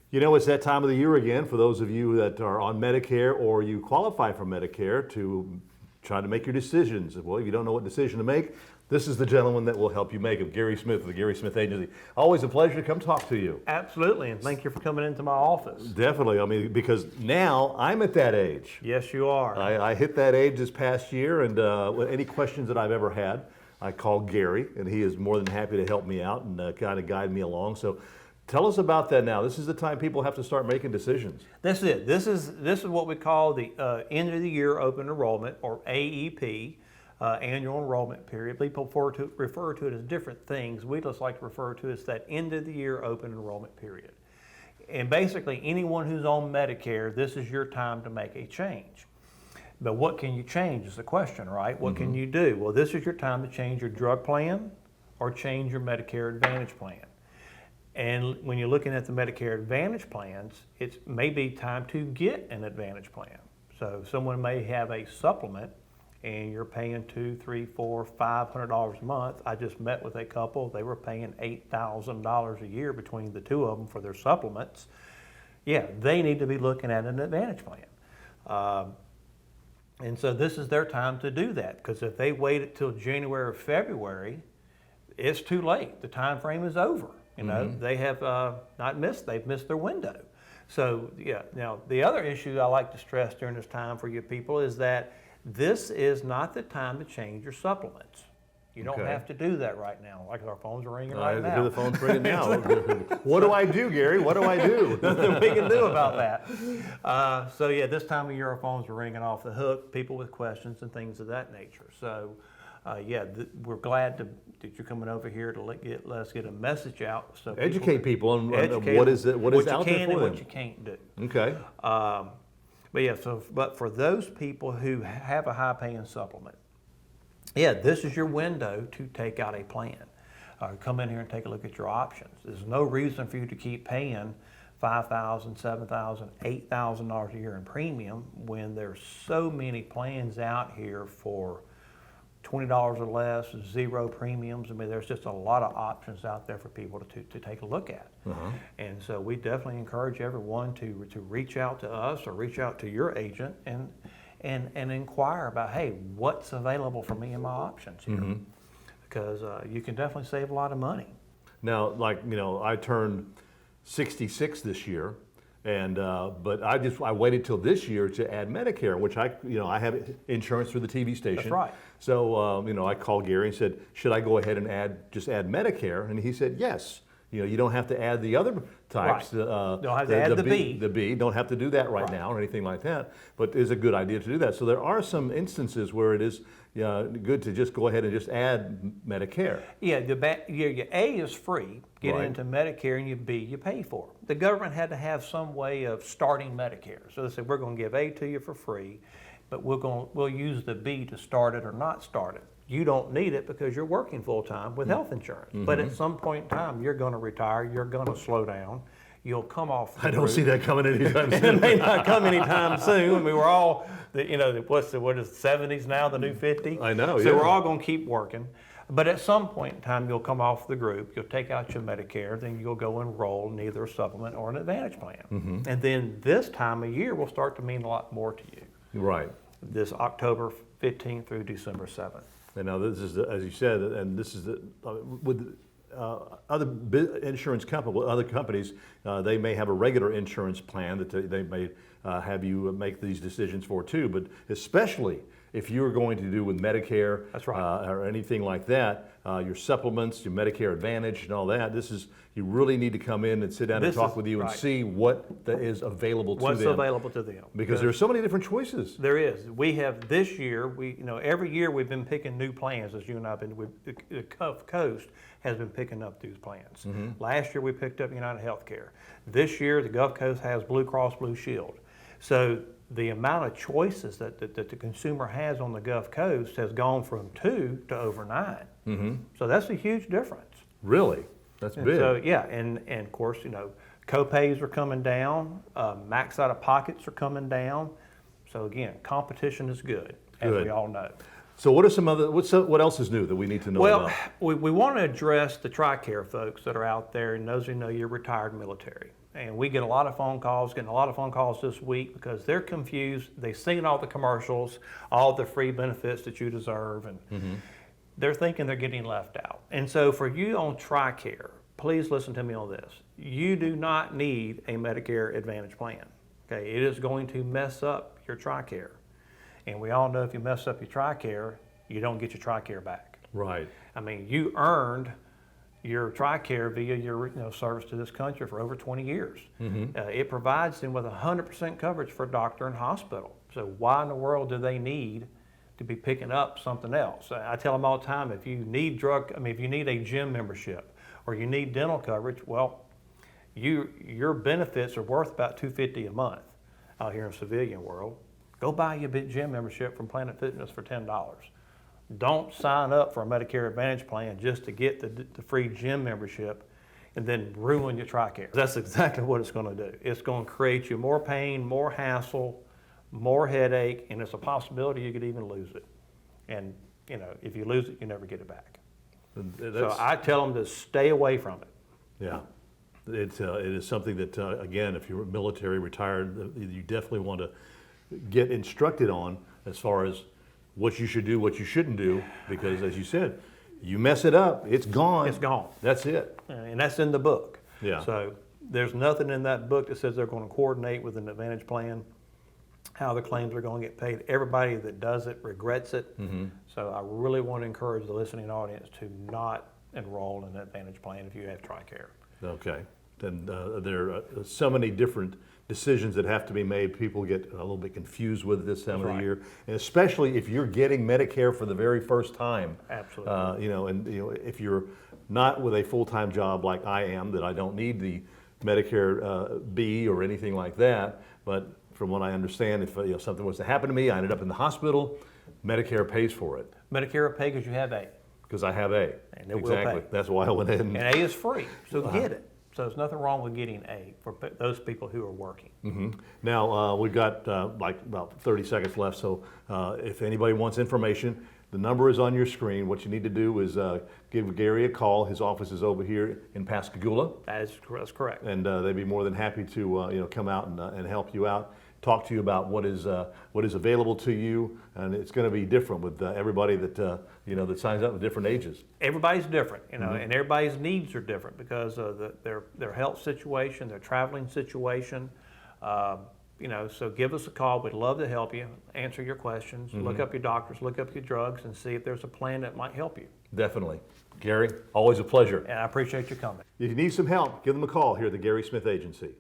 You know, it's that time of the year again for those of you that are on Medicare or you qualify for Medicare to try to make your decisions. Well, if you don't know what decision to make, this is the gentleman that will help you make it, Gary Smith of the Gary Smith Agency. Always a pleasure to come talk to you. Absolutely, and thank you for coming into my office. Definitely. I mean, because now I'm at that age. Yes, you are. I hit that age this past year, and any questions that I've ever had, I call Gary, and he is more than happy to help me out and kind of guide me along. So tell us about that now. This is the time people have to start making decisions. That's it. This is what we call the end of the year open enrollment, or AEP, annual enrollment period. People refer to it as different things. We just like to refer to it as that end of the year open enrollment period. And basically, anyone who's on Medicare, this is your time to make a change. But what can you change is the question, right? What can you do? Well, this is your time to change your drug plan or change your Medicare Advantage plan. And when you're looking at the Medicare Advantage plans, it may be time to get an Advantage plan. So someone may have a supplement and you're paying $200, $300, $400, $500 a month. I just met with a couple. They were paying $8,000 a year between the two of them for their supplements. Yeah, they need to be looking at an Advantage plan. And so this is their time to do that, because if they wait until January or February, it's too late. The time frame is over. You know, they have they've missed their window. So yeah, now the other issue I like to stress during this time for you people is that this is not the time to change your supplements. You don't have to do that right now. Like our phones are ringing right now. The phone's ringing now. What do I do, Gary? What do I do? Nothing we can do about that. So yeah, this time of year our phones are ringing off the hook, people with questions and things of that nature. So yeah, we're glad that you're coming over here to let us get a message out. So educate people on what is out there for them. What you can and what you can't do. Okay. But yeah, but for those people who have a high-paying supplement, yeah, this is your window to take out a plan. Come in here and take a look at your options. There's no reason for you to keep paying $5,000, $7,000, $8,000 a year in premium when there's so many plans out here for $20 or less, zero premiums. I mean, there's just a lot of options out there for people to take a look at. And so we definitely encourage everyone to reach out to us or reach out to your agent and inquire about, hey, what's available for me and my options here? Because you can definitely save a lot of money. Now, like, you know, I turned 66 this year, and but I waited till this year to add Medicare, which I have insurance through the TV station. That's right. So you know, I called Gary and said, should I go ahead and add Medicare? And he said, yes. You know, you don't have to add the other types. Right. Don't have to add the B. The B, don't have to do that right now or anything like that. But it's a good idea to do that. So there are some instances where it is good to just go ahead and just add Medicare. Yeah, your A is free, get into Medicare, and your B you pay for. The government had to have some way of starting Medicare. So they said, we're going to give A to you for free, but we'll use the B to start it or not start it. You don't need it because you're working full-time with health insurance. But at some point in time, you're going to retire, you're going to slow down, you'll come off the I don't see that coming anytime soon. It may not come anytime soon. I mean, we're all, what is the 70s now, the new 50? I know, So we're all going to keep working. But at some point in time, you'll come off the group, you'll take out your Medicare, then you'll go enroll in either a supplement or an Advantage plan. And then this time of year will start to mean a lot more to you. Right. This October 15th through December 7th. And now this is, as you said, and this is with other insurance companies, other companies, they may have a regular insurance plan that they may have you make these decisions for too. But especially if you're going to do with Medicare, that's right, or anything like that, your supplements, your Medicare Advantage, and all that. You really need to come in and sit down and talk with you and see what is available to them. What's available to them? Because there's so many different choices. There is. We have this year. Every year we've been picking new plans. As you and I've been, the Gulf Coast has been picking up these plans. Last year we picked up United Healthcare. This year the Gulf Coast has Blue Cross Blue Shield. So the amount of choices that the consumer has on the Gulf Coast has gone from 2 to over 9. So that's a huge difference. Really? That's big. So yeah, and of course, co-pays are coming down, max out of pockets are coming down. So again, competition is good, as we all know. So what are what else is new that we need to know about? Well, we want to address the TRICARE folks that are out there, and those who know you're retired military. And we get a lot of phone calls, getting a lot of phone calls this week because they're confused. They've seen all the commercials, all the free benefits that you deserve, and they're thinking they're getting left out. And so for you on TRICARE, please listen to me on this. You do not need a Medicare Advantage plan. Okay, it is going to mess up your TRICARE. And we all know if you mess up your TRICARE, you don't get your TRICARE back. Right. I mean, you earned your TRICARE via your service to this country for over 20 years. It provides them with 100% coverage for doctor and hospital. So why in the world do they need to be picking up something else? I tell them all the time, if you need if you need a gym membership or you need dental coverage, well, your benefits are worth about $250 a month out here in civilian world. Go buy your gym membership from Planet Fitness for $10. Don't sign up for a Medicare Advantage plan just to get the free gym membership and then ruin your TRICARE. That's exactly what it's going to do. It's going to create you more pain, more hassle, more headache, and it's a possibility you could even lose it. And if you lose it, you never get it back. So I tell them to stay away from it. Yeah. It is something that, again, if you're military, retired, you definitely want to get instructed on as far as what you should do, what you shouldn't do, because as you said, you mess it up, it's gone. It's gone. That's it. And that's in the book. Yeah. So there's nothing in that book that says they're going to coordinate with an Advantage plan, how the claims are going to get paid. Everybody that does it regrets it. So I really want to encourage the listening audience to not enroll in an Advantage plan if you have TRICARE. Okay. And there are so many different decisions that have to be made. People get a little bit confused with this time of the year, and especially if you're getting Medicare for the very first time. Absolutely. If you're not with a full-time job like I am, that I don't need the Medicare B or anything like that. But from what I understand, if something was to happen to me, I ended up in the hospital, Medicare pays for it. Medicare will pay because you have A. Because I have A. And it exactly. will pay. That's why I went in. And A is free, so get it. So there's nothing wrong with getting A for those people who are working. Now, we've got like about 30 seconds left, so if anybody wants information, the number is on your screen. What you need to do is give Gary a call. His office is over here in Pascagoula. That's correct. And they'd be more than happy to come out and help you out, talk to you about what is available to you, and it's going to be different with everybody that that signs up with different ages. Everybody's different, and everybody's needs are different because of their health situation, their traveling situation. So give us a call. We'd love to help you, answer your questions, look up your doctors, look up your drugs, and see if there's a plan that might help you. Definitely. Gary, always a pleasure. And I appreciate your comment. If you need some help, give them a call here at the Gary Smith Agency.